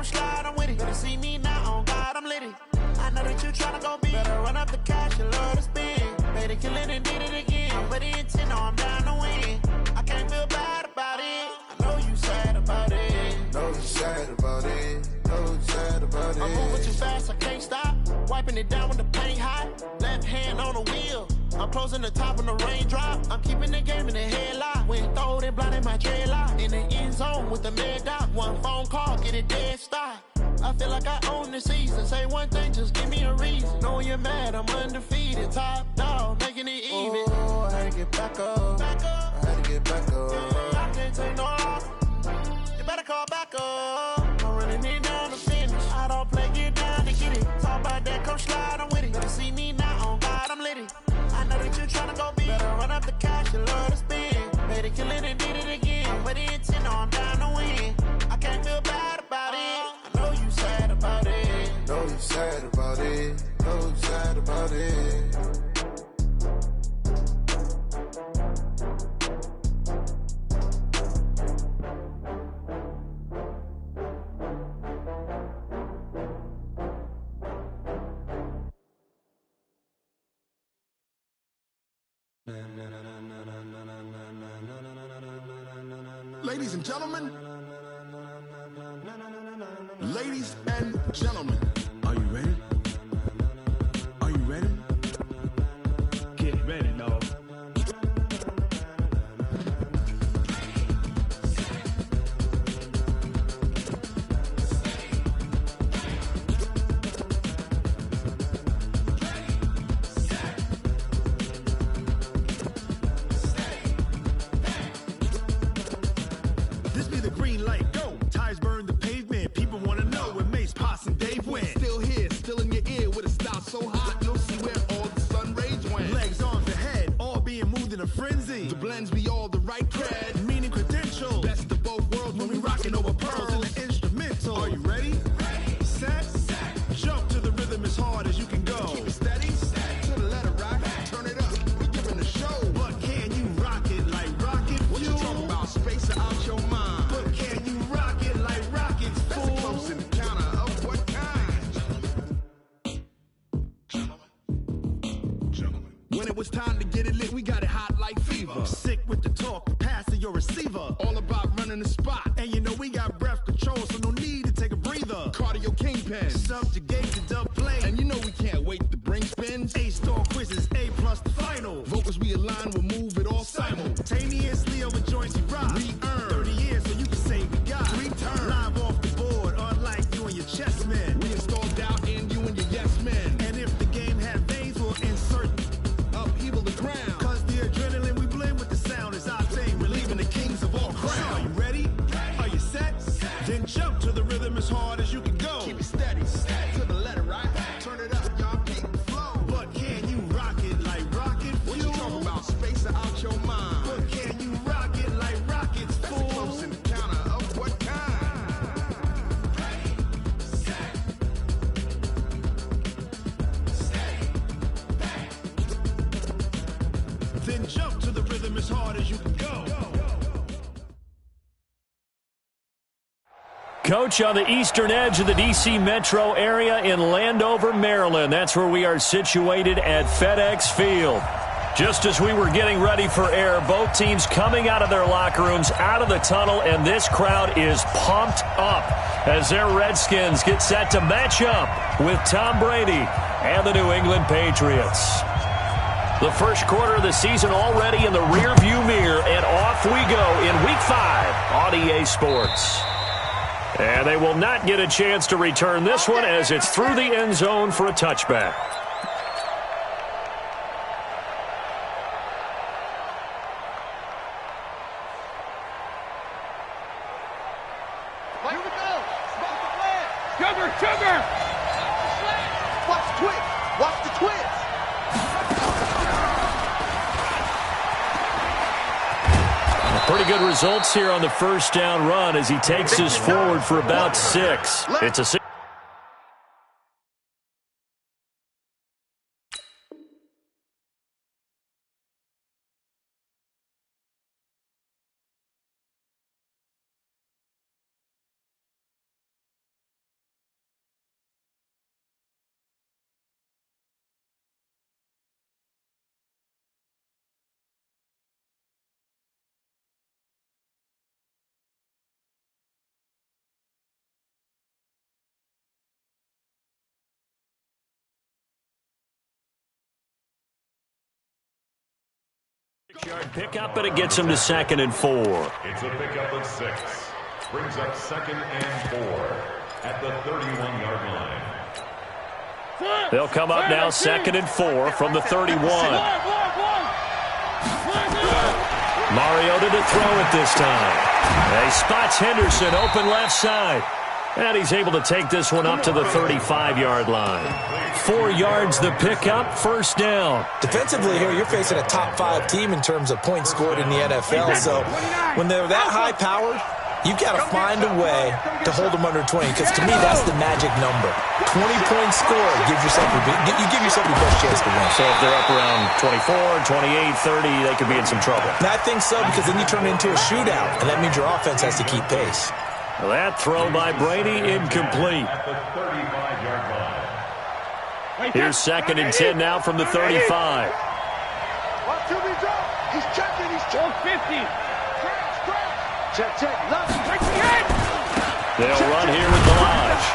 slide, I'm with it. Better see me now, on God, I'm litty. I know that you tryna go big. Better run up the cash, you love to spend. Made it, kill it, and did it again. But the intent, no, I'm down to win. I can't feel bad about it. I know you sad about it. Know you sad about it. Know you sad about it. I'm moving too fast, I can't stop. Wiping it down when the paint hot. Left hand on the wheel. I'm closing the top when the raindrop. I'm keeping the game in the headlock. When throwed and blinded my dreadlock. In the end zone with the mad dot. One phone call, get it dead stop. I feel like I own the season. Say one thing, just give me a reason. Knowing you're mad, I'm undefeated. Top dog, making it even. Oh, I had to get back up. Back up. I had to get back up. Yeah, I can't take no loss. You better call back up. I'm running it down to finish. I don't play, get down to get it. Talk about that, come slide, I'm with it. Better see me now, on God, I'm litty. I know that you tryna go big. Better run up the cash, you love to spend. Made it, kill it, and did it again. But the intent, no, I'm down to win. I can't feel bad about it. I know you sad about it. Know you sad about it. Know you sad about it. Ladies and gentlemen, ladies and gentlemen, are you ready? Are you ready? Get ready, dog. This be the green light, go. Tires burn the pavement. People wanna know where Mace, Pops, and Dave went. Still here, still in your ear with a style so hot, you'll see where all the sun rays went. Legs, arms, and head, all being moved in a frenzy. The blends be all the right cred, meaning credentials. Best of both worlds when we rockin' over pearls in the instrumental. Are you ready? Set, jump to the rhythm as hard as you can go. Keep it steady, to the letter rock, turn it up. We giving a show. But can you rock it like rocket fuel? What you talking about? Space out your mind. But can you rock it like rockets, fool? That's a close encounter of what kind? Gentlemen. When it was time to get it lit, we got it hot like fever. Sick with the talk, passing your receiver. All about running the spot. And you know we got breath control, so no need to take a breather. Cardio kingpin, subjugate the dub play. And you know we can't wait to bring spins. A-star quizzes, A plus the final. Vocals we align, we'll move it all simultaneously over joints we rock. We earn 30 years, so you can say we got return. Live off the board, unlike you and your chess men. We install doubt in you and your yes men. And if the game had veins, we'll insert upheaval the ground. Cause the adrenaline we blend with the sound is our thing. Relieving the kings of all crowns. Are you ready? Are you set? Then jump to the rhythm as hard as you can go. Keep it steady, to the letter right. Turn it up, y'all keep the flow. But can you rock it like rocket fuel? What you talking about? Space out your mind. But can you rock it like rockets, fool? That's a close encounter of what kind? Then jump to the rhythm as hard as you can go. Coach, on the eastern edge of the D.C. metro area in Landover, Maryland. That's where we are situated at FedEx Field. Just as we were getting ready for air, both teams coming out of their locker rooms, out of the tunnel, and this crowd is pumped up as their Redskins get set to match up with Tom Brady and the New England Patriots. The first quarter of the season already in the rearview mirror, and off we go in Week 5 on EA Sports. And they will not get a chance to return this one as it's through the end zone for a touchback. Here we go. Sugar. Watch the twist. Watch the twist. Pretty good results here on the first down run as he takes us forward for about 6. It's a 6. 6-yard pickup, but it gets him to 2nd and 4. It's a pickup of 6. Brings up 2nd and 4 at the 31-yard line. They'll come up now 2nd and 4 from the 31. Mariota to throw it this time. He spots Henderson open left side. And he's able to take this one up to the 35-yard line. 4 yards the pickup, 1st down. Defensively here, you're facing a top-5 team in terms of points scored in the NFL. So when they're that high-powered, you've got to find a way to hold them under 20. Because to me, that's the magic number. 20 points scored, you give yourself your best chance to win. So if they're up around 24, 28, 30, they could be in some trouble. And I think so, because then you turn it into a shootout, and that means your offense has to keep pace. Well, that throw by Brady, incomplete. At the 35-yard line. Here's 2nd and 10 now from the 35. He's checking. He's 50. Check. They'll run here with the Lodge.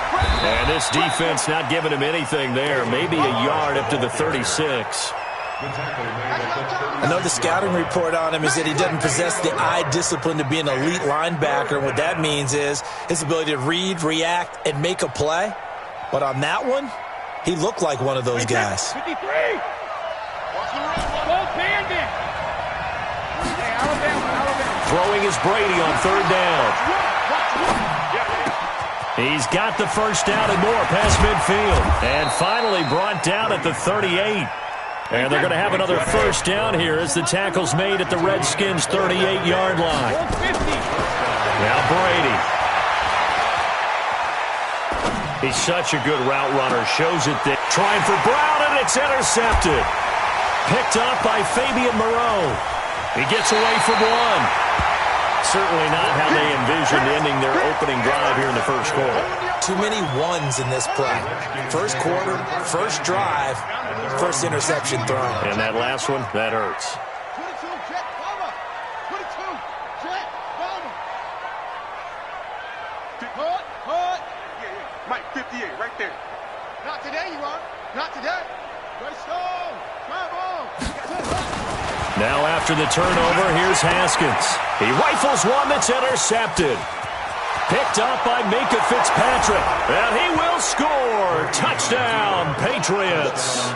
And this defense not giving him anything there. Maybe a yard up to the 36. I know the scouting report on him is that he doesn't possess the eye discipline to be an elite linebacker. And what that means is his ability to read, react, and make a play. But on that one, he looked like one of those guys. 53. Throwing is Brady on 3rd down. He's got the 1st down and more past midfield. And finally brought down at the 38. And they're going to have another 1st down here as the tackle's made at the Redskins' 38-yard line. Now Brady. He's such a good route runner. Shows it there. Trying for Brown, and it's intercepted. Picked up by Fabian Moreau. He gets away from one. Certainly not how they envisioned ending their opening drive here in the 1st quarter. Too many ones in this play. 1st quarter, 1st drive, 1st interception thrown. And that last one, that hurts. 22, jet, bomber. 22, jet, bomber. Hut. Mike, 58, right there. Not today, you are. Not today. Good stone. Drive on. Now after the turnover, here's Haskins. He rifles one that's intercepted. Picked up by Minka Fitzpatrick. And he will score. Touchdown, Patriots.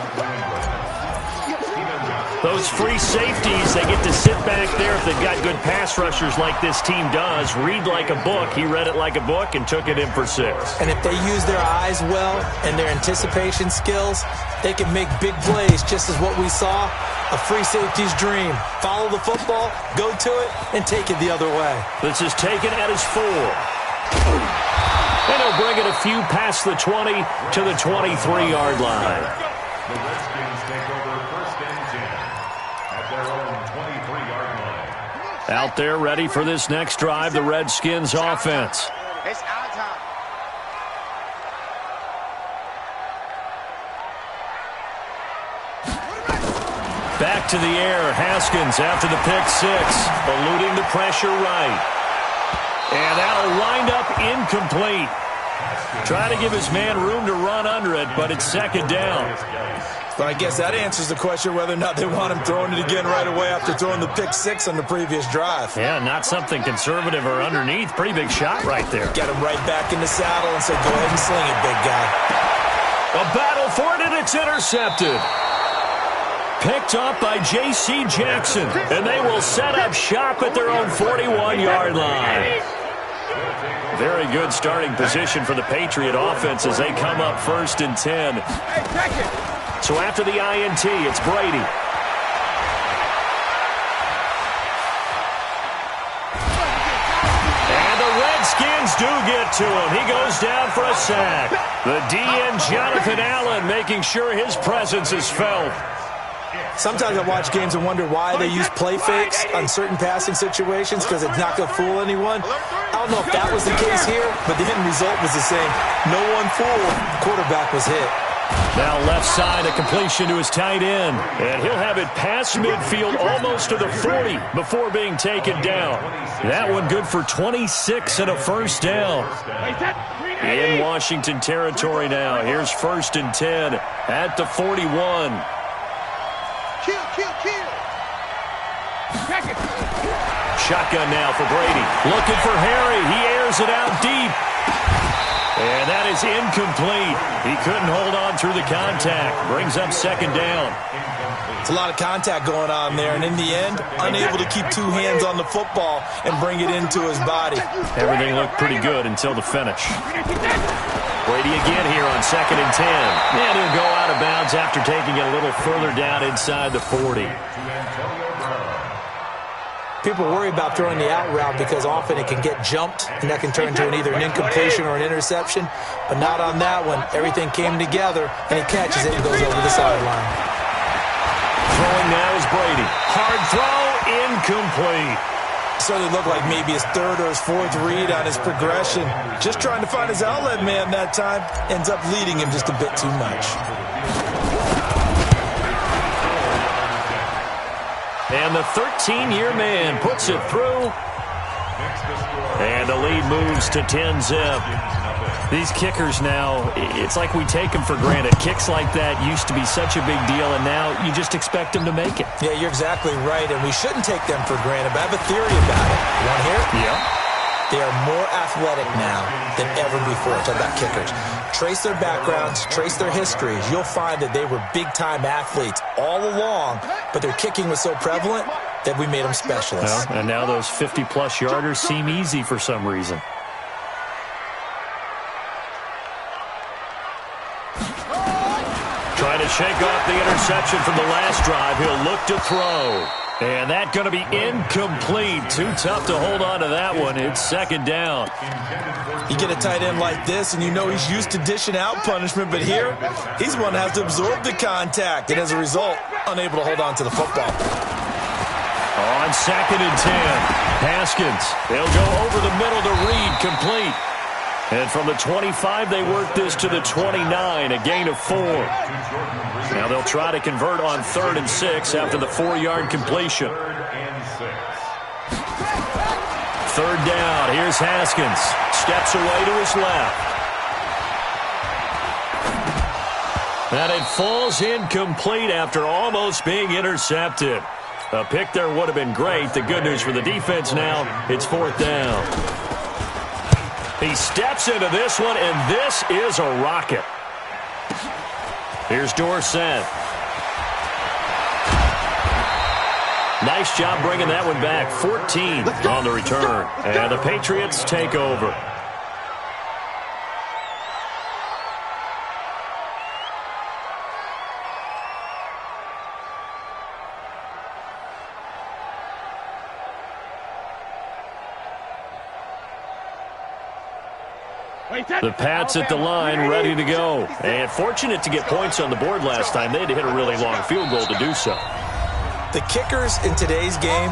Those free safeties, they get to sit back there if they've got good pass rushers like this team does. Read like a book. He read it like a book and took it in for 6. And if they use their eyes well and their anticipation skills, they can make big plays, just as what we saw, a free safety's dream. Follow the football, go to it, and take it the other way. This is taken at his 4. And he'll bring it a few past the 20 to the 23-yard line. The Redskins take over 1st and 10 at their own 23-yard line. Out there ready for this next drive, the Redskins offense. It's our time. Back to the air, Haskins after the pick 6, eluding the pressure right. And that'll wind up incomplete. Trying to give his man room to run under it, but it's 2nd down. But I guess that answers the question whether or not they want him throwing it again right away after throwing the pick 6 on the previous drive. Yeah, not something conservative or underneath. Pretty big shot right there. Get him right back in the saddle and say, go ahead and sling it, big guy. A battle for it, and it's intercepted. Picked up by J.C. Jackson, and they will set up shop at their own 41-yard line. Very good starting position for the Patriot offense as they come up 1st and 10. So after the INT, it's Brady. And the Redskins do get to him. He goes down for a sack. The DN, Jonathan Allen, making sure his presence is felt. Sometimes I watch games and wonder why they use play fakes on certain passing situations because it's not going to fool anyone. I don't know if that was the case here, but the end result was the same. No one fooled. Quarterback was hit. Now left side, a completion to his tight end. And he'll have it past midfield almost to the 40 before being taken down. That one good for 26 and a 1st down. In Washington territory now. Here's 1st and 10 at the 41. Kill. Shotgun now for Brady. Looking for Harry. He airs it out deep. And that is incomplete. He couldn't hold on through the contact. Brings up second down. It's a lot of contact going on there, and in the end, unable to keep two hands on the football and bring it into his body. Everything looked pretty good until the finish. Brady again here on 2nd and 10. And he'll go out of bounds after taking it a little further down inside the 40. People worry about throwing the out route because often it can get jumped, and that can turn into either an incompletion or an interception. But not on that one. Everything came together, and he catches it and goes over the sideline. Throwing now is Brady. Hard throw, incomplete. Certainly looked like maybe his third or his fourth read on his progression. Just trying to find his outlet man that time. Ends up leading him just a bit too much. And the 13-year man puts it through. And the lead moves to 10-zip. These kickers now, it's like we take them for granted. Kicks like that used to be such a big deal, and now you just expect them to make it. Yeah, you're exactly right, and we shouldn't take them for granted, but I have a theory about it. You want to hear it? Yeah. They are more athletic now than ever before. Talk about kickers. Trace their backgrounds, trace their histories. You'll find that they were big-time athletes all along, but their kicking was so prevalent that we made them specialists. Well, and now those 50-plus yarders seem easy for some reason. Trying to shake off the interception from the last drive. He'll look to throw. And that's going to be incomplete. Too tough to hold on to that one. It's second down. You get a tight end like this, and you know he's used to dishing out punishment, but here, he's one that has to absorb the contact, and as a result, unable to hold on to the football. On 2nd and 10, Haskins. They'll go over the middle to Reed, complete. And from the 25, they work this to the 29, a gain of 4. Now they'll try to convert on 3rd and 6 after the 4-yard completion. 3rd down, here's Haskins. Steps away to his left. And it falls incomplete after almost being intercepted. A pick there would have been great. The good news for the defense now, it's 4th down. He steps into this one, and this is a rocket. Here's Dorsett. Nice job bringing that one back. 14 on the return. And the Patriots take over. The Pats at the line, ready to go. And fortunate to get points on the board last time. They had to hit a really long field goal to do so. The kickers in today's game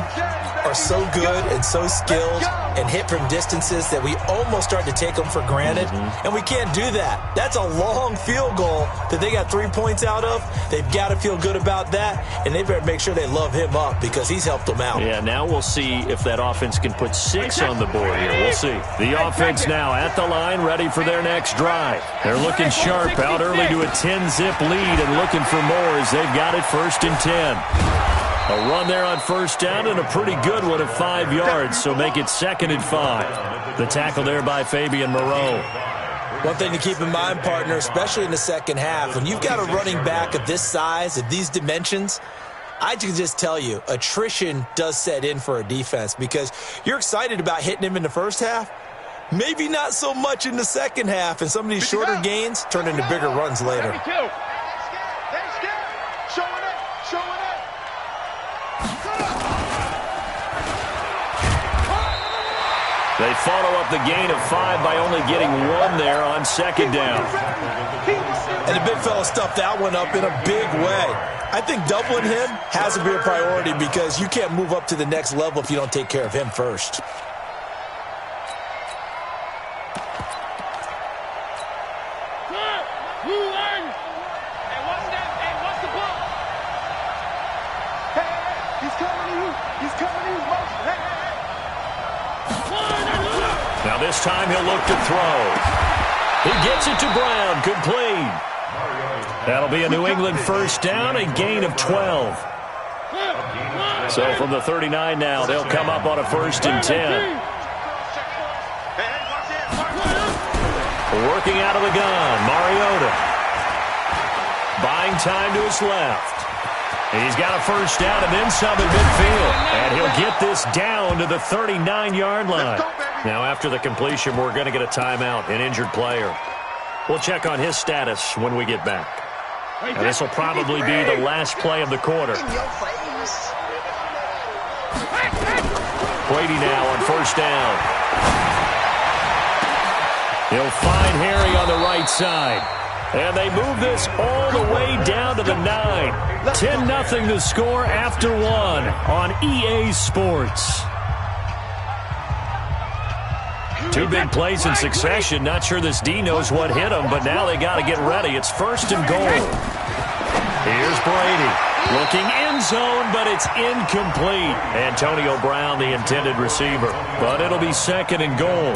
are so good and so skilled and hit from distances that we almost start to take them for granted, and we can't do that. That's a long field goal that they got 3 points out of. They've got to feel good about that, and they better make sure they love him up because he's helped them out. Yeah, now we'll see if that offense can put 6 on the board here. We'll see. The offense now at the line, ready for their next drive. They're looking sharp, out early to a 10-zip lead and looking for more as they've got it 1st and 10. A run there on 1st down and a pretty good one of 5 yards, so make it 2nd and 5. The tackle there by Fabian Moreau. One thing to keep in mind, partner, especially in the second half, when you've got a running back of this size, of these dimensions, I can just tell you, attrition does set in for a defense because you're excited about hitting him in the first half, maybe not so much in the second half, and some of these shorter gains turn into bigger runs later. They follow up the gain of 5 by only getting 1 there on 2nd down. And the big fella stuffed that one up in a big way. I think doubling him has to be a priority because you can't move up to the next level if you don't take care of him first. Now this time he'll look to throw. He gets it to Brown, complete. That'll be a New England 1st down, a gain of 12. So from the 39 now, they'll come up on a 1st and 10. Working out of the gun, Mariota. Buying time to his left. He's got a 1st down and then some in midfield. And he'll get this down to the 39-yard line. Now after the completion, we're going to get a timeout, an injured player. We'll check on his status when we get back. And this will probably be the last play of the quarter. Brady now on 1st down. He'll find Harry on the right side. And they move this all the way down to the 9. 10-0 the score after 1 on EA Sports. 2 big plays in succession. Not sure this D knows what hit him, but now they got to get ready. It's 1st and goal. Here's Brady. Looking end zone, but it's incomplete. Antonio Brown, the intended receiver. But it'll be 2nd and goal.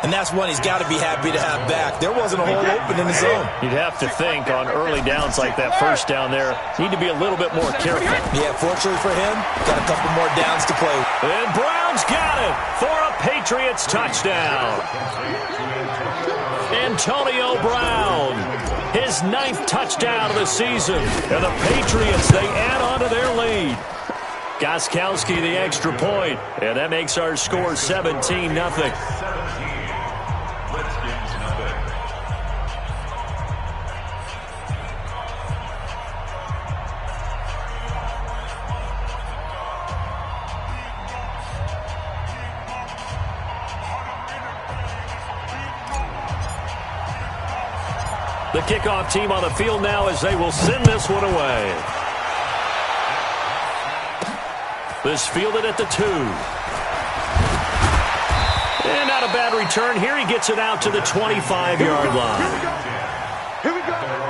And that's one he's got to be happy to have back. There wasn't a hole open in the zone. You'd have to think on early downs like that 1st down there, need to be a little bit more careful. Yeah, fortunately for him, got a couple more downs to play. And Brown's got it for a Patriots touchdown. Antonio Brown, his 9th touchdown of the season. And the Patriots, they add on to their lead. Gostkowski the extra point, and that makes our score 17-0. The kickoff team on the field now as they will send this one away. This fielded at the 2. And not a bad return. Here he gets it out to the 25-yard line. Here we go.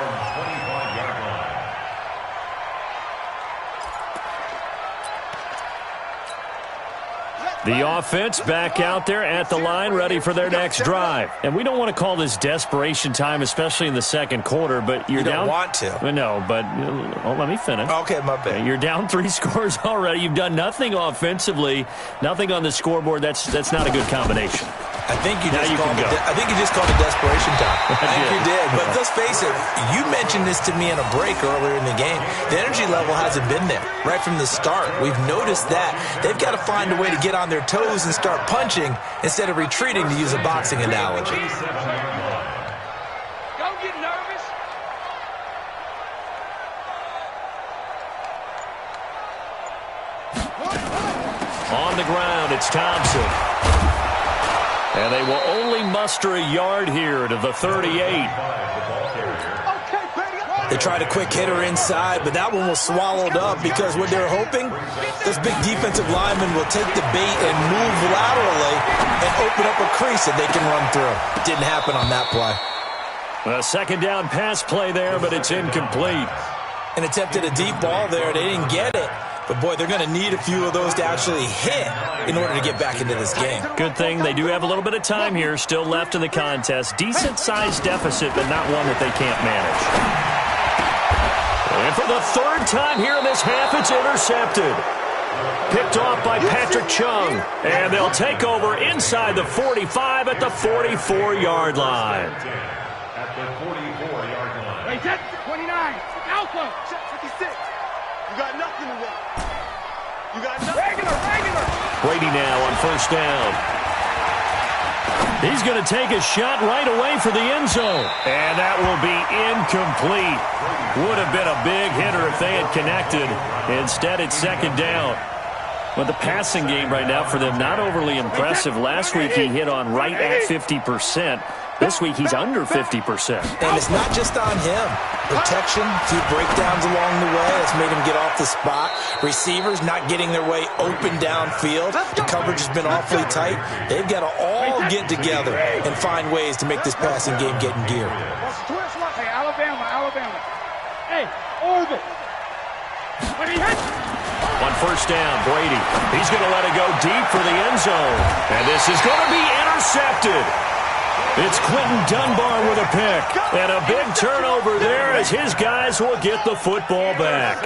The offense back out there at the line, ready for their next drive. And we don't want to call this desperation time, especially in the 2nd quarter, but you're down. You don't want to. No, but let me finish. Okay, my bad. You're down 3 scores already. You've done nothing offensively, nothing on the scoreboard. That's not a good combination. I think you just called it desperation time. I think you did. But let's face it, you mentioned this to me in a break earlier in the game. The energy level hasn't been there right from the start. We've noticed that. They've got to find a way to get on their toes and start punching instead of retreating, to use a boxing analogy. Don't get nervous. On the ground, it's Thompson. And they will only muster a yard here to the 38. They tried a quick hitter inside, but that one was swallowed up because what they're hoping, this big defensive lineman will take the bait and move laterally and open up a crease that they can run through. Didn't happen on that play. A 2nd down pass play there, but it's incomplete. And attempted a deep ball there. They didn't get it. But, boy, they're going to need a few of those to actually hit in order to get back into this game. Good thing they do have a little bit of time here still left in the contest. Decent-sized deficit, but not one that they can't manage. And for the 3rd time here in this half, it's intercepted. Picked off by Patrick Chung. And they'll take over inside the 45 at the 44-yard line. At the 44-yard line. Hey, that's 29. Alpha. 56. You got nothing to work. You got nothing. Regular. Brady now on 1st down. He's going to take a shot right away for the end zone. And that will be incomplete. Would have been a big hitter if they had connected. Instead, it's 2nd down. But the passing game right now for them, not overly impressive. Last week, he hit on right at 50%. This week, he's under 50%. And it's not just on him. Protection, a few breakdowns along the way. That's made him get off the spot. Receivers not getting their way open downfield. The coverage has been awfully tight. They've got to all get together and find ways to make this passing game get in gear. Hey, Alabama. Hey, orbit. When he hits. On 1st down, Brady. He's going to let it go deep for the end zone. And this is going to be intercepted. It's Quentin Dunbar with a pick. And a big turnover there as his guys will get the football back.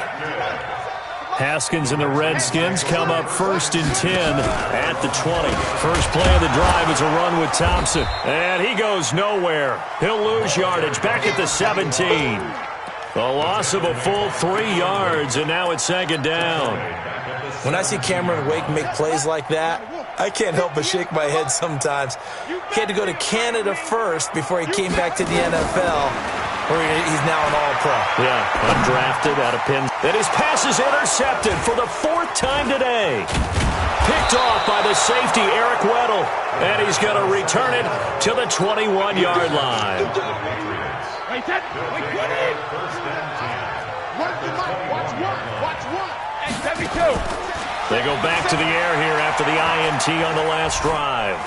Haskins and the Redskins come up 1st and 10 at the 20. First play of the drive is a run with Thompson. And he goes nowhere. He'll lose yardage back at the 17. A loss of a full 3 yards, and now it's 2nd down. When I see Cameron Wake make plays like that, I can't help but shake my head sometimes. He had to go to Canada first before he came back to the NFL, where he's now an All-Pro. Yeah, undrafted out of Penn. And his pass is intercepted for the 4th time today. Picked off by the safety, Eric Weddle. And he's going to return it to the 21-yard line. Wait, that. Wait, get in. Watch one. And 72. They go back to the air here after the INT on the last drive.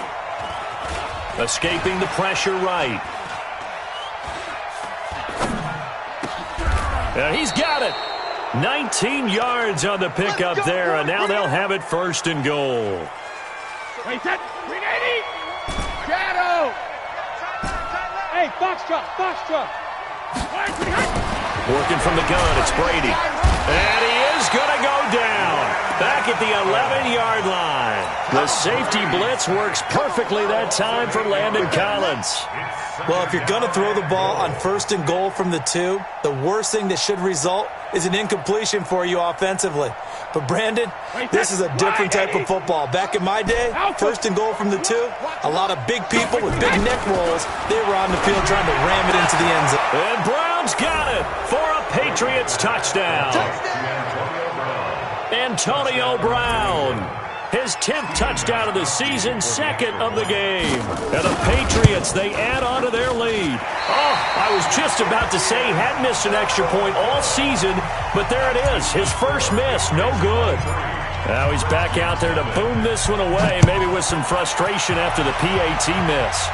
Escaping the pressure right. And he's got it. 19 yards on the pickup there, and now they'll have it 1st and goal. Wait, that. 380. Shadow. Hey, Foxtrot. Working from the gun, it's Brady. And he is going to go down. Back at the 11-yard line. The safety blitz works perfectly that time for Landon Collins. Well, if you're going to throw the ball on 1st and goal from the 2, the worst thing that should result is an incompletion for you offensively. But, Brandon, this is a different type of football. Back in my day, 1st and goal from the 2, a lot of big people with big neck rolls, they were on the field trying to ram it into the end zone. And Brown's got it for a Patriots touchdown. Antonio Brown, his 10th touchdown of the season, 2nd of the game. And the Patriots, they add on to their lead. Oh, I was just about to say he hadn't missed an extra point all season, but there it is, his first miss, no good. Now he's back out there to boom this one away, maybe with some frustration after the PAT miss.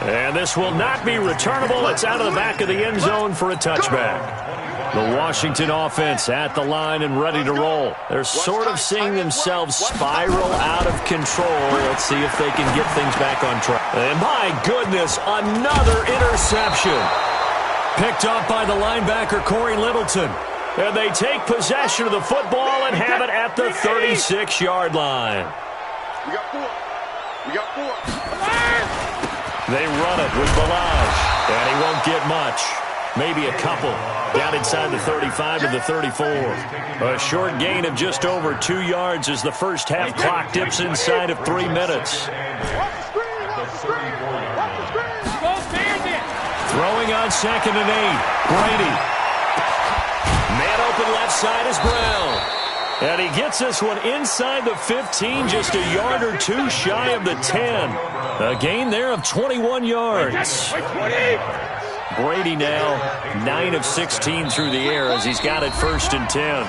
And this will not be returnable. It's out of the back of the end zone for a touchback. The Washington offense at the line and ready to roll. They're sort of seeing themselves spiral out of control. Let's see if they can get things back on track. And my goodness, another interception. Picked up by the linebacker, Corey Littleton. And they take possession of the football and have it at the 36-yard line. We got four. They run it with Balaj. And he won't get much. Maybe a couple. Down inside the 35 to the 34. A short gain of just over 2 yards as the first half clock dips inside of 3 minutes. Throwing on 2nd and 8. Brady. Man open left side is Brown. And he gets this one inside the 15, just a yard or 2 shy of the 10. A gain there of 21 yards. Brady now 9 of 16 through the air as he's got it 1st and 10.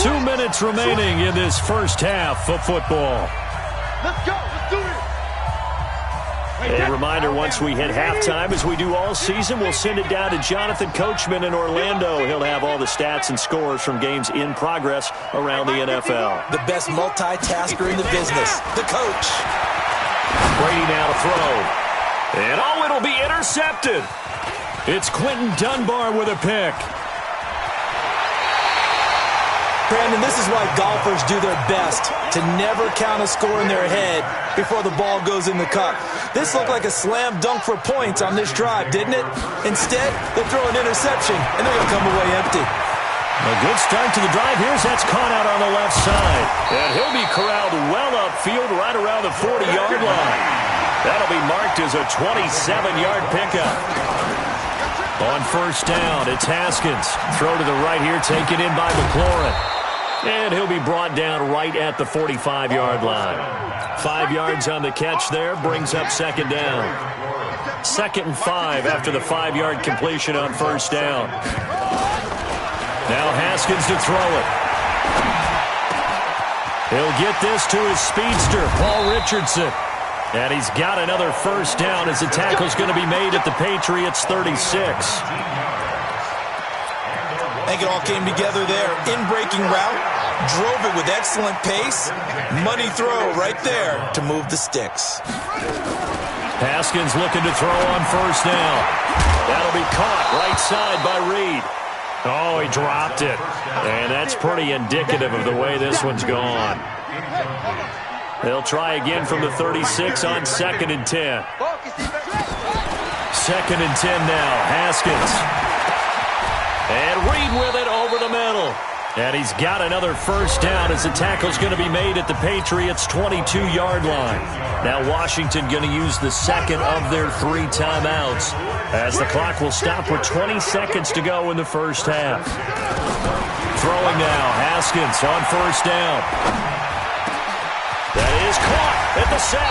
2 minutes remaining in this first half of football. Let's go. Let's do it. A reminder, once we hit halftime, as we do all season, we'll send it down to Jonathan Coachman in Orlando. He'll have all the stats and scores from games in progress around the NFL. The best multitasker in the business, the coach. Brady now to throw. And oh, it'll be intercepted. It's Quentin Dunbar with a pick. Brandon, this is why golfers do their best to never count a score in their head before the ball goes in the cup. This looked like a slam dunk for points on this drive, didn't it? Instead, they throw an interception, and they're going to come away empty. A good start to the drive. Here's that's caught out on the left side. And he'll be corralled well upfield right around the 40-yard line. That'll be marked as a 27-yard pickup. On 1st down, it's Haskins. Throw to the right here, taken in by McLaurin. And he'll be brought down right at the 45-yard line. 5 yards on the catch there, brings up 2nd down. 2nd and 5 after the 5-yard completion on 1st down. Now Haskins to throw it. He'll get this to his speedster, Paul Richardson. And he's got another 1st down as the tackle's going to be made at the Patriots' 36. I think it all came together there. In-breaking route, drove it with excellent pace. Money throw right there to move the sticks. Haskins looking to throw on 1st down. That'll be caught right side by Reed. Oh, he dropped it. And that's pretty indicative of the way this one's gone. They'll try again from the 36 on 2nd and 10. 2nd and 10 now. Haskins. And Reed with it over the middle. And he's got another first down as the tackle's going to be made at the Patriots' 22-yard line. Now Washington going to use the second of their 3 timeouts as the clock will stop with 20 seconds to go in the first half. Throwing now, Haskins on first down. That is caught at the 7.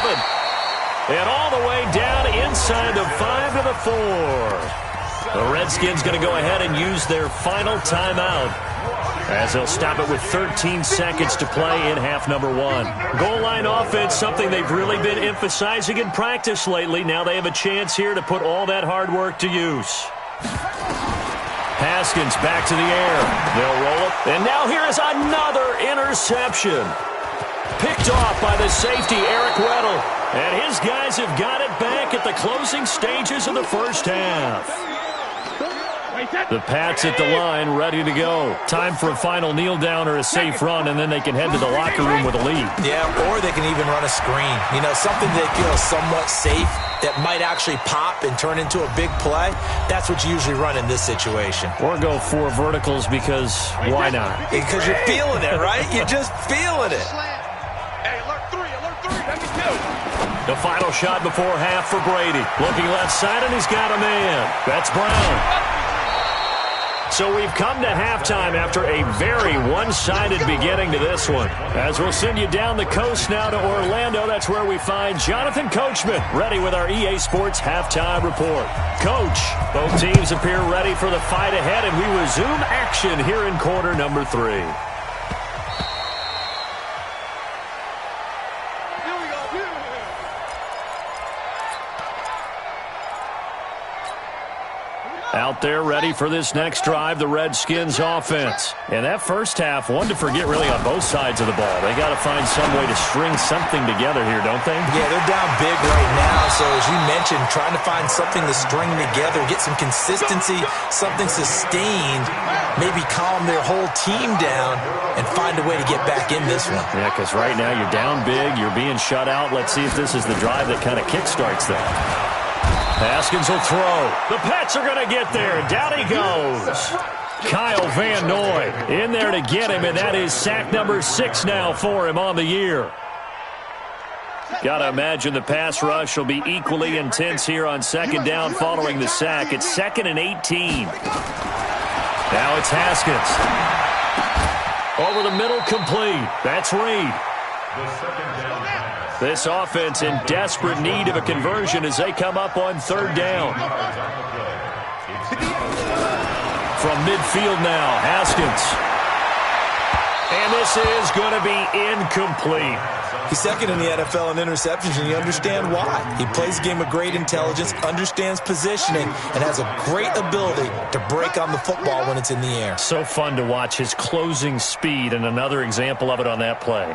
And all the way down inside the 5 to the 4. The Redskins going to go ahead and use their final timeout as they'll stop it with 13 seconds to play in half number 1. Goal line offense, something they've really been emphasizing in practice lately. Now they have a chance here to put all that hard work to use. Haskins back to the air. They'll roll it. And now here is another interception. Picked off by the safety, Eric Weddle. And his guys have got it back at the closing stages of the first half. The Pats at the line, ready to go. Time for a final kneel down or a safe run, and then they can head to the locker room with a lead. Yeah, or they can even run a screen. You know, something they feel somewhat safe that might actually pop and turn into a big play. That's what you usually run in this situation. Or go 4 verticals because why not? Because you're feeling it, right? You're just feeling it. Hey, alert 3, let me go. The final shot before half for Brady. Looking left side, and he's got a man. That's Brown. So we've come to halftime after a very one-sided beginning to this one. As we'll send you down the coast now to Orlando, that's where we find Jonathan Coachman, ready with our EA Sports Halftime Report. Coach, both teams appear ready for the fight ahead, and we resume action here in quarter number 3. Out there ready for this next drive, the Redskins offense. And that first half, one to forget really on both sides of the ball. They got to find some way to string something together here, don't they? Yeah, they're down big right now. So as you mentioned, trying to find something to string together, get some consistency, something sustained, maybe calm their whole team down and find a way to get back in this one. Yeah, because right now you're down big, you're being shut out. Let's see if this is the drive that kind of kickstarts that. Haskins will throw. The Pats are going to get there. Down he goes. Kyle Van Noy in there to get him, and that is sack number 6 now for him on the year. Got to imagine the pass rush will be equally intense here on 2nd down following the sack. It's 2nd and 18. Now it's Haskins. Over the middle, complete. That's Reed. The 2nd down pass. This offense in desperate need of a conversion as they come up on 3rd down. From midfield now, Haskins. And this is going to be incomplete. He's 2nd in the NFL in interceptions, and you understand why. He plays a game of great intelligence, understands positioning, and has a great ability to break on the football when it's in the air. So fun to watch his closing speed, and another example of it on that play.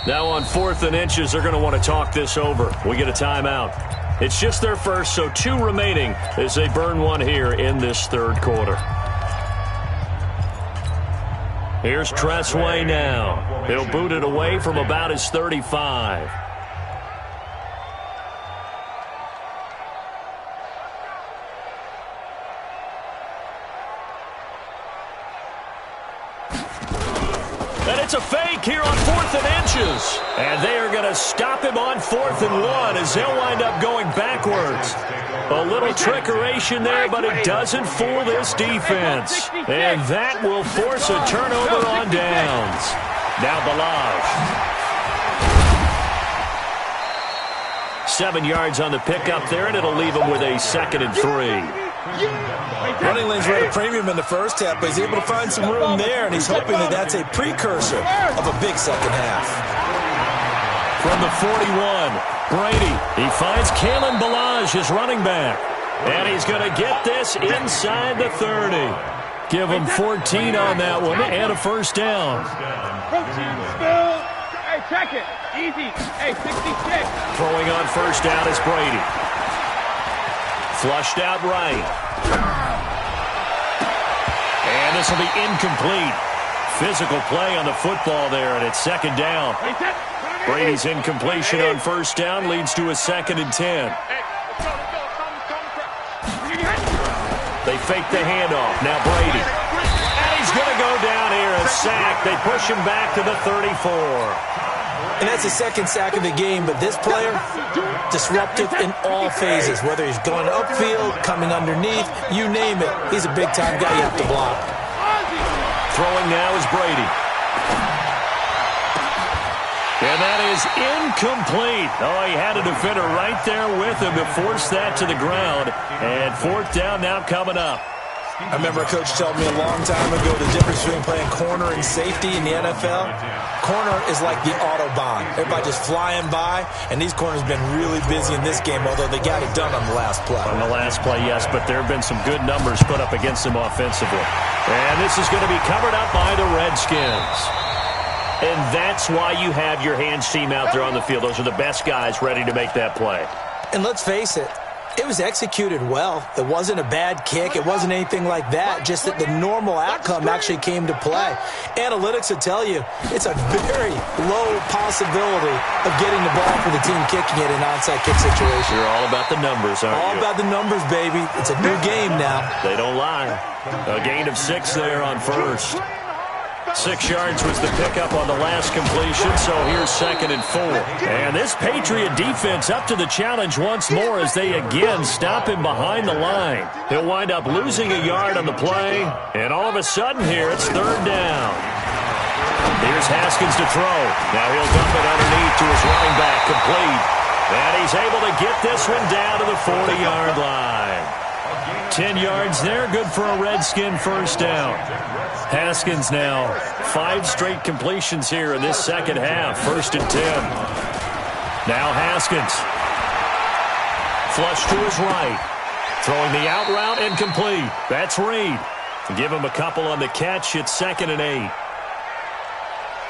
Now on 4th and inches, they're going to want to talk this over. We get a timeout. It's just their first, so 2 remaining as they burn one here in this 3rd quarter. Here's Tressway now. He'll boot it away from about his 35. And it's a fake here on 4th and inches. And they are going to stop him on 4th and 1 as they'll wind up going backwards. A little trickeration there, but it doesn't fool this defense. And that will force a turnover on downs. Now Balaj. 7 yards on the pickup there, and it'll leave him with a 2nd and 3. Running lanes were at a premium in the first half, but he's able to find some room there, and he's hoping that that's a precursor of a big second half. From the 41, Brady. He finds Kalen Balaj, his running back. And he's going to get this inside the 30. Give him 14 on that one and a first down. Hey, check it. Easy. Hey, 66. Throwing on first down is Brady. Flushed out right. And this will be incomplete. Physical play on the football there, and it's second down. Brady's incompletion on first down leads to a 2nd and 10. They fake the handoff. Now Brady. And he's going to go down here, a sack. They push him back to the 34. And that's the second sack of the game, but this player, disruptive in all phases, whether he's going upfield, coming underneath, you name it. He's a big-time guy you have to block. Throwing now is Brady. And that is incomplete. Oh, he had a defender right there with him to force that to the ground. And 4th down now coming up. I remember a coach told me a long time ago the difference between playing corner and safety in the NFL. Corner is like the Autobahn. Everybody just flying by, and these corners have been really busy in this game, although they got it done on the last play. On the last play, yes, but there have been some good numbers put up against them offensively. And this is going to be covered up by the Redskins. And that's why you have your hands team out there on the field. Those are the best guys ready to make that play. And let's face it, it was executed well. It wasn't a bad kick. It wasn't anything like that. Just that the normal outcome actually came to play. Analytics will tell you it's a very low possibility of getting the ball for the team kicking it in an onside kick situation. You're all about the numbers, aren't you? All about the numbers, baby. It's a new game now. They don't lie. A gain of 6 there on first. 6 yards was the pickup on the last completion, so here's 2nd and 4. And this Patriot defense up to the challenge once more as they again stop him behind the line. He'll wind up losing a yard on the play, and all of a sudden here it's 3rd down. Here's Haskins to throw. Now he'll dump it underneath to his running back, complete. And he's able to get this one down to the 40-yard line. 10 yards there, good for a Redskin first down. Haskins now 5 straight completions here in this second half. 1st and 10. Now Haskins. Flush to his right. Throwing the out route and complete. That's Reed. Give him a couple on the catch. It's 2nd and 8.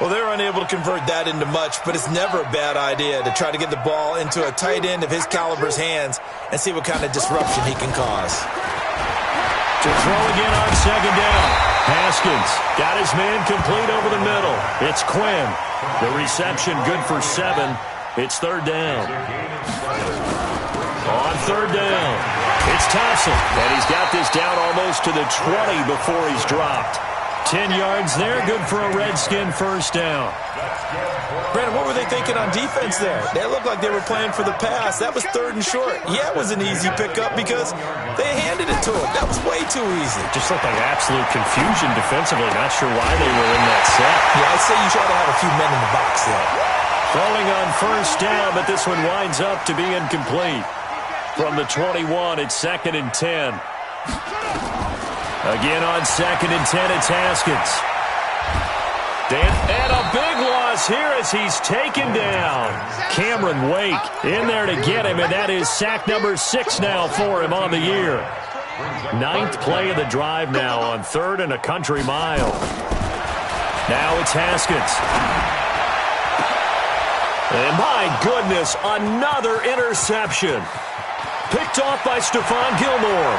Well, they're unable to convert that into much, but it's never a bad idea to try to get the ball into a tight end of his caliber's hands and see what kind of disruption he can cause. To throw again on 2nd down. Haskins got his man complete over the middle. It's Quinn. The reception good for 7. It's 3rd down. On 3rd down, it's Thompson. And he's got this down almost to the 20 before he's dropped. 10 yards there, good for a Redskin first down. Brandon, what were they thinking on defense there? They looked like they were playing for the pass. That was 3rd and short. Yeah, it was an easy pickup because they handed it to him. That was way too easy. Just looked like absolute confusion defensively. Not sure why they were in that set. Yeah, I'd say you try to have a few men in the box there. Throwing on first down, but this one winds up to be incomplete. From the 21, it's 2nd and 10. Again on 2nd and 10, it's Haskins. And a big loss here as he's taken down. Cameron Wake in there to get him, and that is sack number 6 now for him on the year. 9th play of the drive now on 3rd and a country mile. Now it's Haskins. And my goodness, another interception. Picked off by Stephon Gilmore.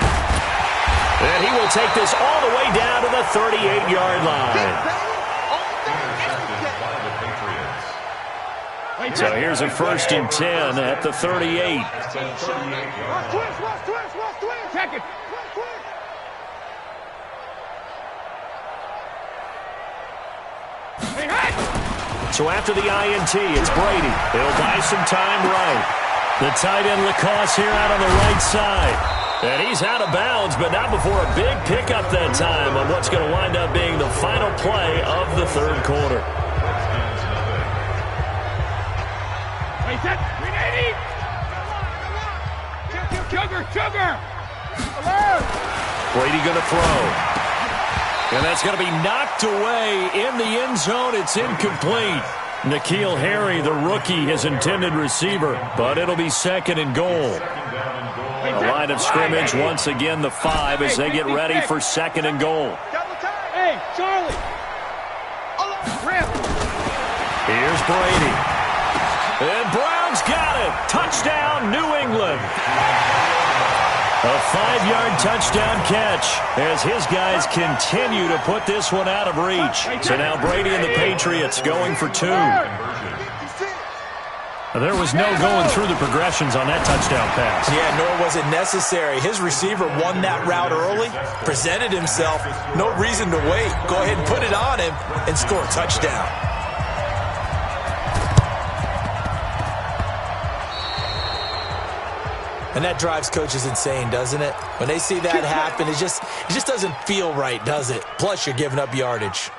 And he will take this all the way down to the 38-yard line. So here's a 1st and 10 at the 38. Check it. So after the INT, it's Brady. He'll buy some time right. The tight end Lacoste here out on the right side. And he's out of bounds, but not before a big pickup that time on what's going to wind up being the final play of the 3rd quarter. Sugar! Brady going to throw. And that's going to be knocked away in the end zone. It's incomplete. N'Keal Harry, the rookie, his intended receiver, but it'll be 2nd and goal. A lot line of scrimmage. Once again, the 5 as they get ready for 2nd and goal. Hey, Charlie. Here's Brady. And Brown's got it. Touchdown, New England. A 5-yard touchdown catch as his guys continue to put this one out of reach. So now Brady and the Patriots going for 2. There was no going through the progressions on that touchdown pass. Yeah, nor was it necessary. His receiver won that route early, presented himself. No reason to wait. Go ahead and put it on him and score a touchdown. And that drives coaches insane, doesn't it? When they see that happen, it just doesn't feel right, does it? Plus, you're giving up yardage.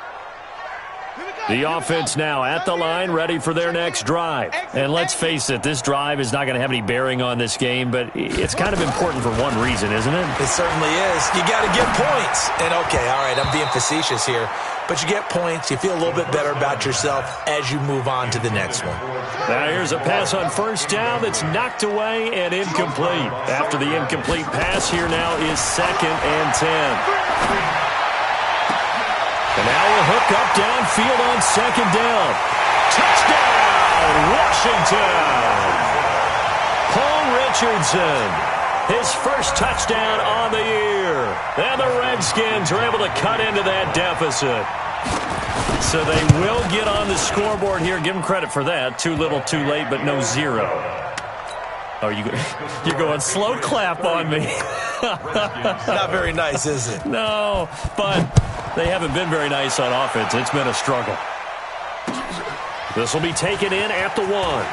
The offense now at the line, ready for their next drive. And let's face it, this drive is not going to have any bearing on this game, but it's kind of important for one reason, isn't it? It certainly is. You got to get points. And, okay, all right, I'm being facetious here. But you get points, you feel a little bit better about yourself as you move on to the next one. Now here's a pass on 1st down that's knocked away and incomplete. After the incomplete pass, here now is 2nd and 10. And now we'll hook up downfield on 2nd down. Touchdown, Washington! Paul Richardson, his first touchdown on the year. And the Redskins are able to cut into that deficit. So they will get on the scoreboard here. Give them credit for that. Too little, too late, but no 0. Oh, you're going slow clap on me. Not very nice, is it? No, but they haven't been very nice on offense. It's been a struggle. This will be taken in at the 1.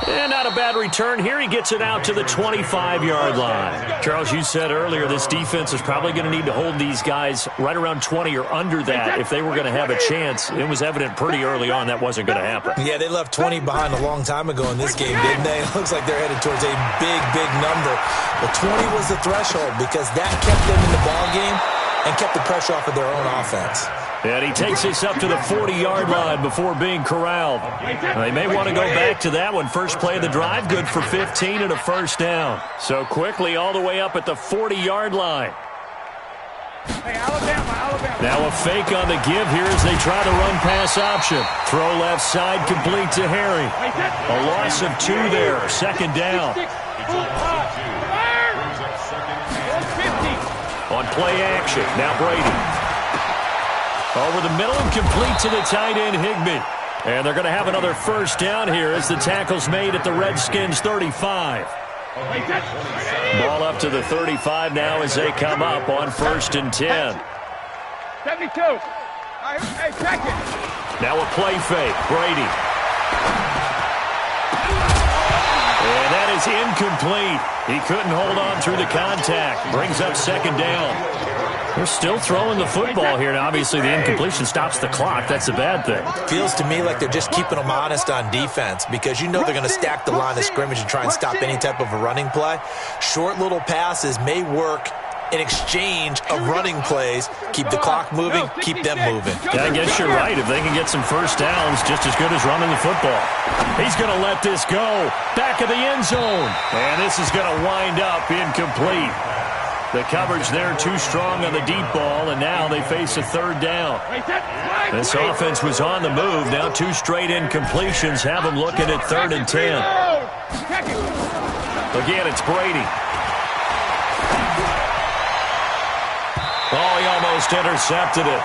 And not a bad return here. He gets it out to the 25-yard line. Charles, you said earlier this defense is probably going to need to hold these guys right around 20 or under that if they were going to have a chance. It was evident pretty early on that wasn't going to happen. Yeah, they left 20 behind a long time ago in this game, didn't they? It looks like they're headed towards a big, big number. But 20 was the threshold because that kept them in the ballgame and kept the pressure off of their own offense. And he takes this up to the 40-yard line before being corralled. They may want to go back to that one. First play of the drive, good for 15 and a 1st down. So quickly all the way up at the 40-yard line. Hey, Alabama. Now a fake on the give here as they try to run pass option. Throw left side complete to Harry. A loss of 2 there, 2nd down. On play action, now Brady. Over the middle and complete to the tight end, Higbee. And they're going to have another 1st down here as the tackle's made at the Redskins' 35. Ball up to the 35 now as they come up on 1st and 10. 72. Hey, check it. Now a play fake, Brady. And that is incomplete. He couldn't hold on through the contact. Brings up 2nd down. They're still throwing the football here. Now, obviously, the incompletion stops the clock. That's a bad thing. Feels to me like they're just keeping them honest on defense because you know they're going to stack the line of scrimmage and try and stop any type of a running play. Short little passes may work in exchange of running plays. Keep the clock moving, keep them moving. Yeah, I guess you're right. If they can get some 1st downs, just as good as running the football. He's going to let this go. Back of the end zone. And this is going to wind up incomplete. The coverage there too strong on the deep ball, and now they face a 3rd down. This offense was on the move. Now 2 straight incompletions have them looking at 3rd and 10. Again, it's Brady. Oh, he almost intercepted it.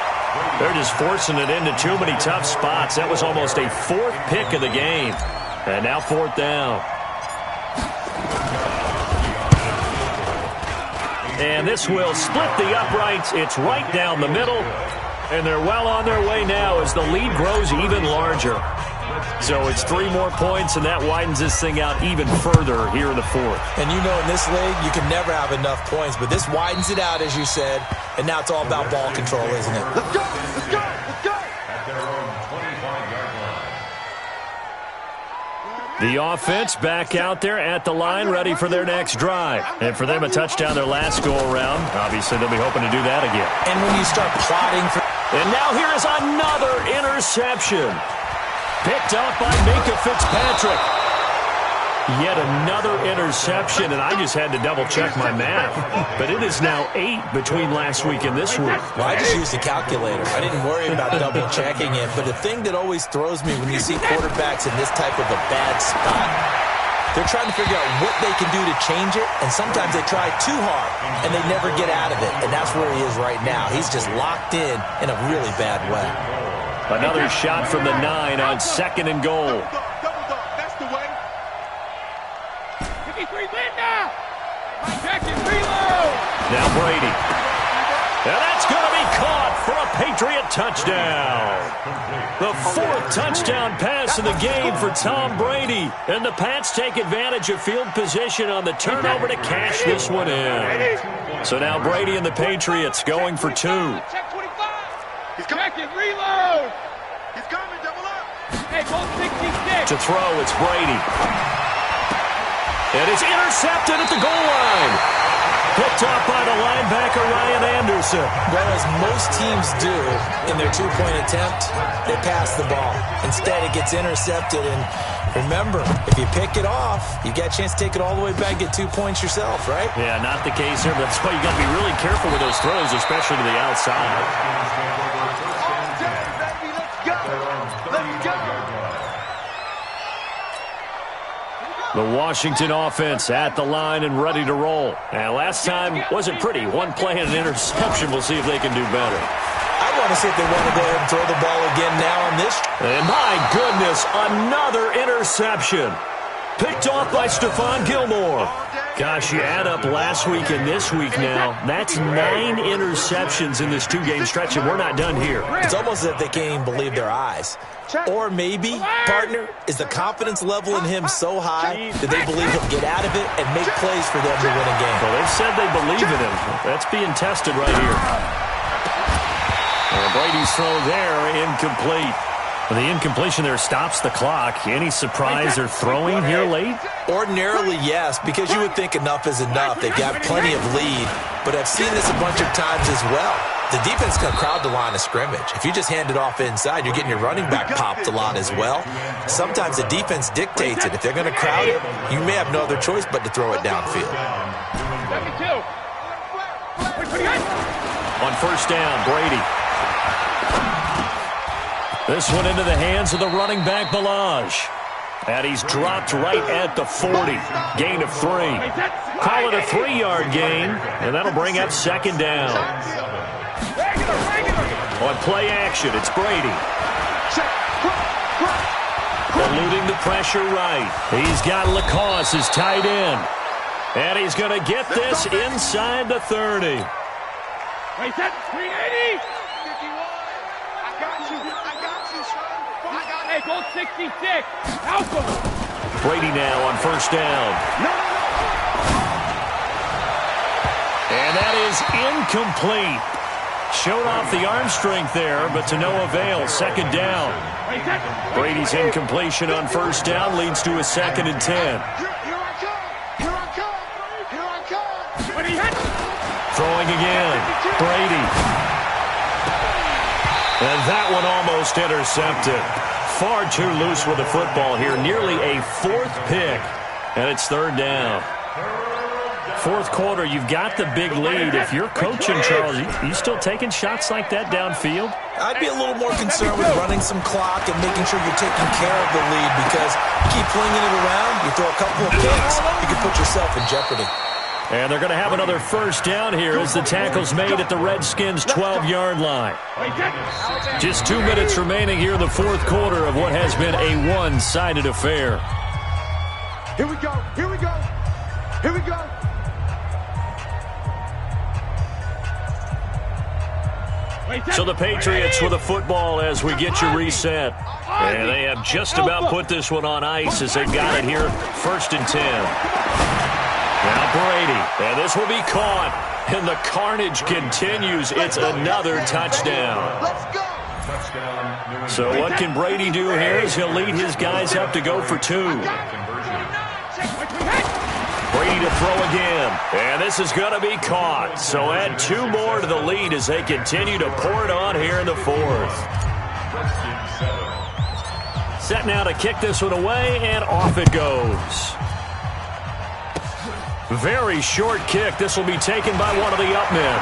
They're just forcing it into too many tough spots. That was almost a 4th pick of the game. And now 4th down. And this will split the uprights. It's right down the middle. And they're well on their way now as the lead grows even larger. So it's 3 more points, and that widens this thing out even further here in the 4th. And you know in this league, you can never have enough points, but this widens it out, as you said, and now it's all about ball control, isn't it? Let's go! Let's go! Let's go! At their own 25-yard line. The offense back out there at the line, ready for their next drive. And for them, a touchdown their last go-around. Obviously, they'll be hoping to do that again. And when you start plotting for... And now here is another interception. Picked up by Minkah Fitzpatrick. Yet another interception, and I just had to double-check my math. But it is now 8 between last week and this week. Well, I just used a calculator. I didn't worry about double-checking it. But the thing that always throws me when you see quarterbacks in this type of a bad spot, they're trying to figure out what they can do to change it, and sometimes they try too hard, and they never get out of it. And that's where he is right now. He's just locked in a really bad way. Another shot from the 9 on 2nd and goal. Now Brady. And that's going to be caught for a Patriot touchdown. The 4th touchdown pass of the game for Tom Brady. And the Pats take advantage of field position on the turnover to cash this one in. So now Brady and the Patriots going for 2. He's coming. Reload. He's coming. Double up. Hey, goal 66. To throw, it's Brady. And it's intercepted at the goal line. Picked off by the linebacker, Ryan Anderson. Well, as most teams do in their 2-point attempt, they pass the ball. Instead, it gets intercepted. And remember, if you pick it off, you get a chance to take it all the way back, get 2 points yourself, right? Yeah, not the case here. But that's why you got to be really careful with those throws, especially to the outside. The Washington offense at the line and ready to roll. And last time wasn't pretty. One play and an interception. We'll see if they can do better. I want to see if they want to go ahead and throw the ball again now on this. And my goodness, another interception. Picked off by Stephon Gilmore. Gosh, you add up last week and this week now. That's 9 interceptions in this 2-game stretch, and we're not done here. It's almost as if they can't even believe their eyes. Or maybe, partner, is the confidence level in him so high that they believe he'll get out of it and make plays for them to win a game. Well, they've said they believe in him. That's being tested right here. And Brady's throw there, incomplete. The incompletion there stops the clock. Any surprise they're throwing here late? Ordinarily, yes, because you would think enough is enough. They've got plenty of lead, but I've seen this a bunch of times as well. The defense can crowd the line of scrimmage. If you just hand it off inside, you're getting your running back popped a lot as well. Sometimes the defense dictates it. If they're going to crowd it, you may have no other choice but to throw it downfield. On 1st down, Brady. This one into the hands of the running back, Balaj. And he's dropped right at the 40. Gain of 3. Call it a 3-yard gain, and that'll bring up 2nd down. On play action, it's Brady. Eluding the pressure right. He's got Lacoste, his tight end. And he's going to get this inside the 30. Wait, that's 380. Hey, goal 66. Alpha. Brady now on 1st down. And that is incomplete. Showed off the arm strength there, but to no avail. 2nd down. Brady's incompletion on 1st down leads to a 2nd and 10. Throwing again. Brady. And that one almost intercepted. Far too loose with the football here. Nearly a 4th pick. And it's 3rd down. 4th quarter, you've got the big lead. If you're coaching, Charles, you still taking shots like that downfield? I'd be a little more concerned with running some clock and making sure you're taking care of the lead, because you keep flinging it around, you throw a couple of picks, you can put yourself in jeopardy. And they're going to have another 1st down here as the tackle's made at the Redskins' 12-yard line. Just 2 minutes remaining here in the 4th quarter of what has been a one-sided affair. Here we go. Here we go. Here we go. So the Patriots with a football as we get you reset. And they have just about put this one on ice as they've got it here. 1st and 10. Now Brady, and this will be caught, and the carnage continues. It's another touchdown. So what can Brady do here as he'll lead his guys up to go for 2. Brady to throw again, and this is going to be caught. So add 2 more to the lead as they continue to pour it on here in the 4th. Set now to kick this one away, and off it goes. Very short kick. This will be taken by one of the up men.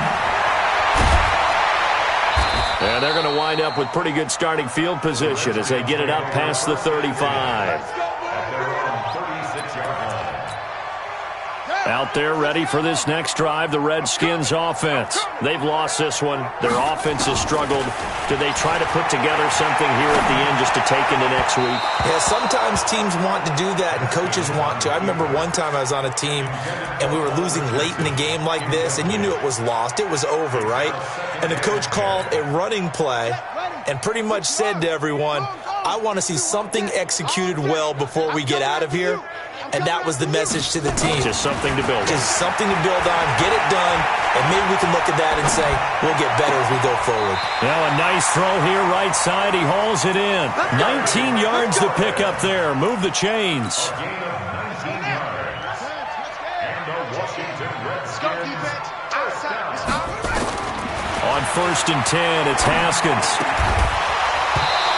And they're going to wind up with pretty good starting field position as they get it up past the 35. Out there ready for this next drive, the Redskins offense. They've lost this one. Their offense has struggled. Do they try to put together something here at the end just to take into next week? Yeah, sometimes teams want to do that and coaches want to. I remember one time I was on a team and we were losing late in the game like this, and you knew it was lost. It was over, right? And the coach called a running play and pretty much said to everyone, I want to see something executed well before we get out of here. And that was the message to the team. Just something to build on. Just something to build on, get it done, and maybe we can look at that and say, we'll get better as we go forward. Now a nice throw here, right side. He hauls it in. 19 yards to pick up there. Move the chains. On 1st and 10, it's Haskins.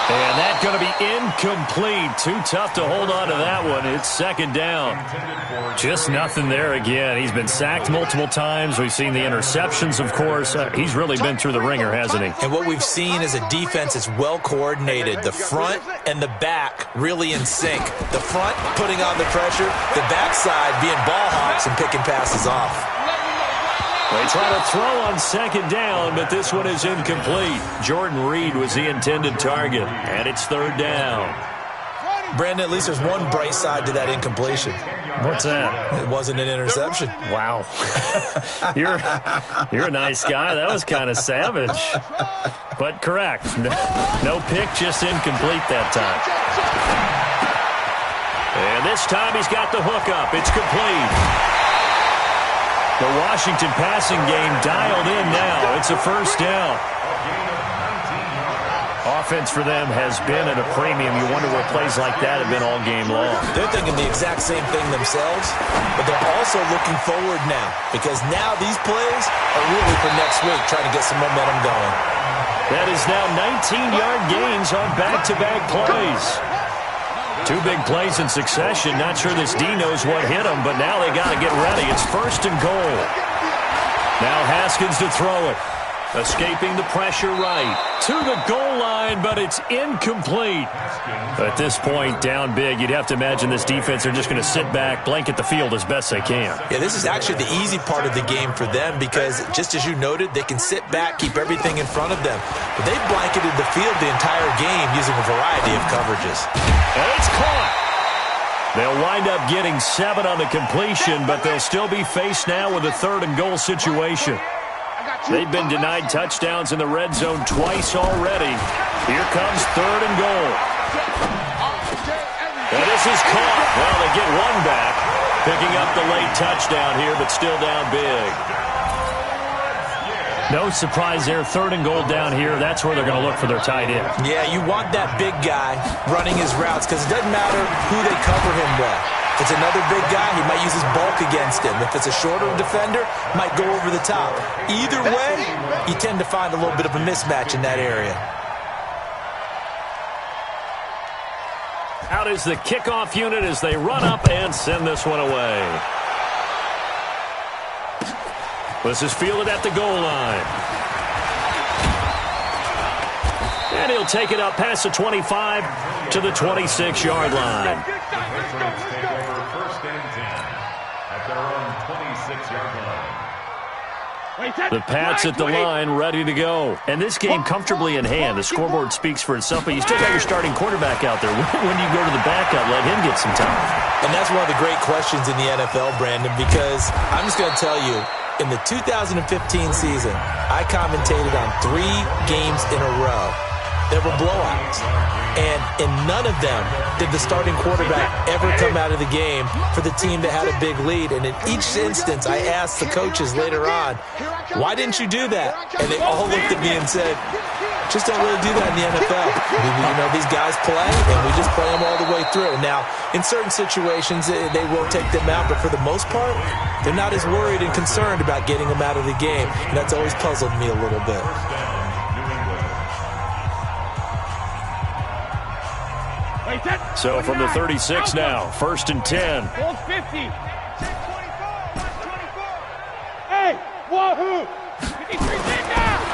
And that's going to be incomplete. Too tough to hold on to that one. It's 2nd down. Just nothing there again. He's been sacked multiple times. We've seen the interceptions, of course. He's really been through the ringer, hasn't he? And what we've seen is a defense that's well coordinated. The front and the back really in sync. The front putting on the pressure. The backside being ball hawks and picking passes off. They try to throw on 2nd down, but this one is incomplete. Jordan Reed was the intended target, and it's 3rd down. Brandon, at least there's one bright side to that incompletion. What's that? It wasn't an interception. Wow. You're a nice guy. That was kind of savage. But correct. No pick, just incomplete that time. And this time he's got the hook up. It's complete. The Washington passing game dialed in now. It's a 1st down. Offense for them has been at a premium. You wonder where plays like that have been all game long. They're thinking the exact same thing themselves, but they're also looking forward now because now these plays are really for next week, trying to get some momentum going. That is now 19-yard gains on back-to-back plays. 2 big plays in succession. Not sure this D knows what hit him, but now they got to get ready. It's 1st and goal. Now Haskins to throw it. Escaping the pressure right. To the goal line, but it's incomplete. At this point, down big, you'd have to imagine this defense are just going to sit back, blanket the field as best they can. Yeah, this is actually the easy part of the game for them because, just as you noted, they can sit back, keep everything in front of them. But they've blanketed the field the entire game using a variety of coverages. And it's caught. They'll wind up getting 7 on the completion, but they'll still be faced now with a 3rd and goal situation. They've been denied touchdowns in the red zone twice already. Here comes 3rd and goal. And this is caught. Well, they get one back, picking up the late touchdown here, but still down big. No surprise there. 3rd and goal down here. That's where they're going to look for their tight end. Yeah, you want that big guy running his routes because it doesn't matter who they cover him with. If it's another big guy, he might use his bulk against him. If it's a shorter defender, might go over the top. Either way, you tend to find a little bit of a mismatch in that area. Out is the kickoff unit as they run up and send this one away. This is fielded at the goal line. And he'll take it up past the 25 to the 26-yard line. The Pats at the line, ready to go. And this game comfortably in hand. The scoreboard speaks for itself, but you still got your starting quarterback out there. When do you go to the backup, let him get some time? And that's one of the great questions in the NFL, Brandon, because I'm just going to tell you, in the 2015 season, I commentated on 3 games in a row. There were blowouts. And in none of them did the starting quarterback ever come out of the game for the team that had a big lead. And in each instance, I asked the coaches later on, why didn't you do that? And they all looked at me and said, just don't really do that in the NFL. You know, these guys play, and we just play them all the way through. Now, in certain situations, they will take them out, but for the most part, they're not as worried and concerned about getting them out of the game. And that's always puzzled me a little bit. So from the 36 now, 1st and 10.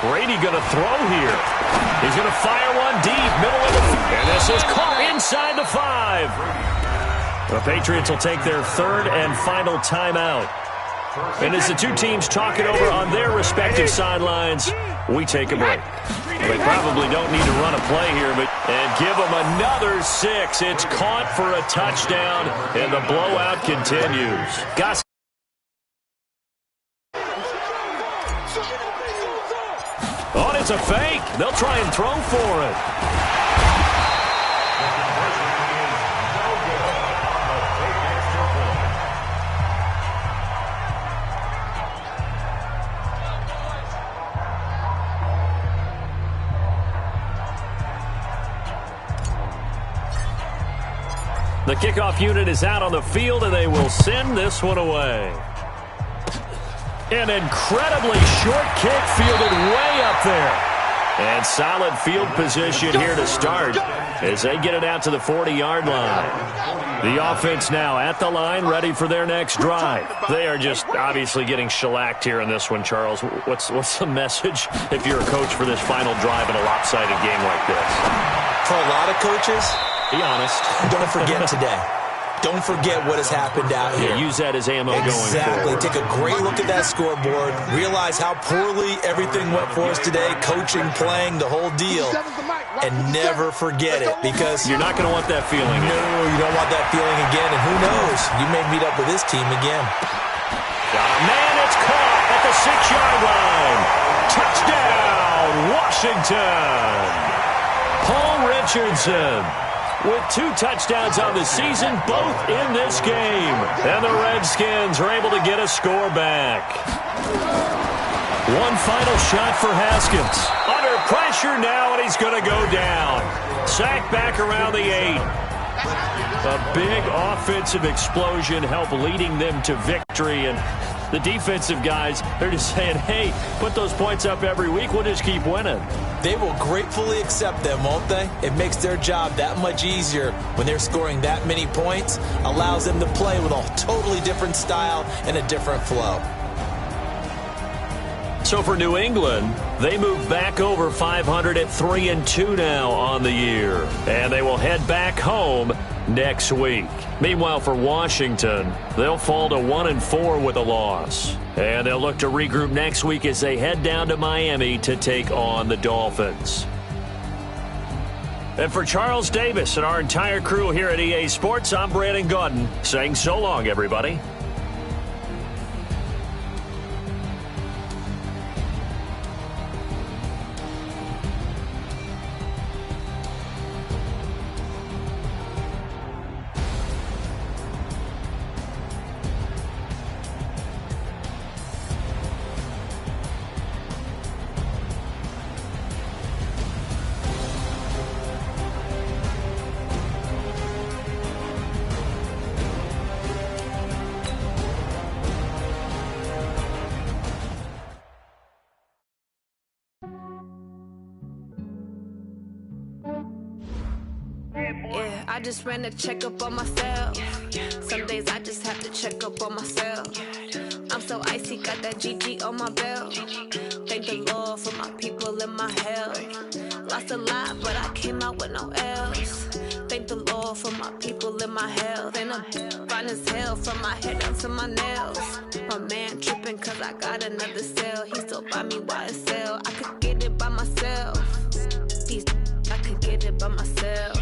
Brady going to throw here. He's going to fire one deep, middle of the field. And this is caught inside the 5. The Patriots will take their third and final timeout. And as the two teams talk it over on their respective sidelines, we take a break. Well, they probably don't need to run a play here, and give them another 6. It's caught for a touchdown, and the blowout continues. Oh, it's a fake. They'll try and throw for it. The kickoff unit is out on the field, and they will send this one away. An incredibly short kick fielded way up there. And solid field position here to start as they get it out to the 40-yard line. The offense now at the line, ready for their next drive. They are just obviously getting shellacked here in this one, Charles. What's the message if you're a coach for this final drive in a lopsided game like this? For a lot of coaches, be honest. Don't forget today. Don't forget what has happened out here. Yeah, use that as ammo going forward. Exactly. Take a great look at that scoreboard. Realize how poorly everything went for us today. Coaching, playing, the whole deal. And never forget it, because you're not going to want that feeling. No, you don't want that feeling again. And who knows? You may meet up with this team again. Man, it's caught at the 6-yard line. Touchdown, Washington. Paul Richardson with 2 touchdowns on the season, both in this game. And the Redskins are able to get a score back. One final shot for Haskins. Under pressure now, and he's going to go down. Sacked back around the 8. A big offensive explosion helped leading them to victory. And the defensive guys, they're just saying, hey, put those points up every week. We'll just keep winning. They will gratefully accept them, won't they? It makes their job that much easier when they're scoring that many points. Allows them to play with a totally different style and a different flow. So for New England, they move back over 500 at 3-2 now on the year. And they will head back home next week. Meanwhile, for Washington, they'll fall to 1-4 with a loss. And they'll look to regroup next week as they head down to Miami to take on the Dolphins. And for Charles Davis and our entire crew here at EA Sports, I'm Brandon Gaudin saying so long, everybody. Yeah, I just ran a checkup on myself. Some days I just have to check up on myself. I'm so icy, got that GG on my belt. Thank the Lord for my people and my health. Lost a lot, but I came out with no L's. Thank the Lord for my people and my health. And I'm fine as hell from my head down to my nails. My man tripping cause I got another cell. He still buy me YSL. I could get it by myself. I could get it by myself.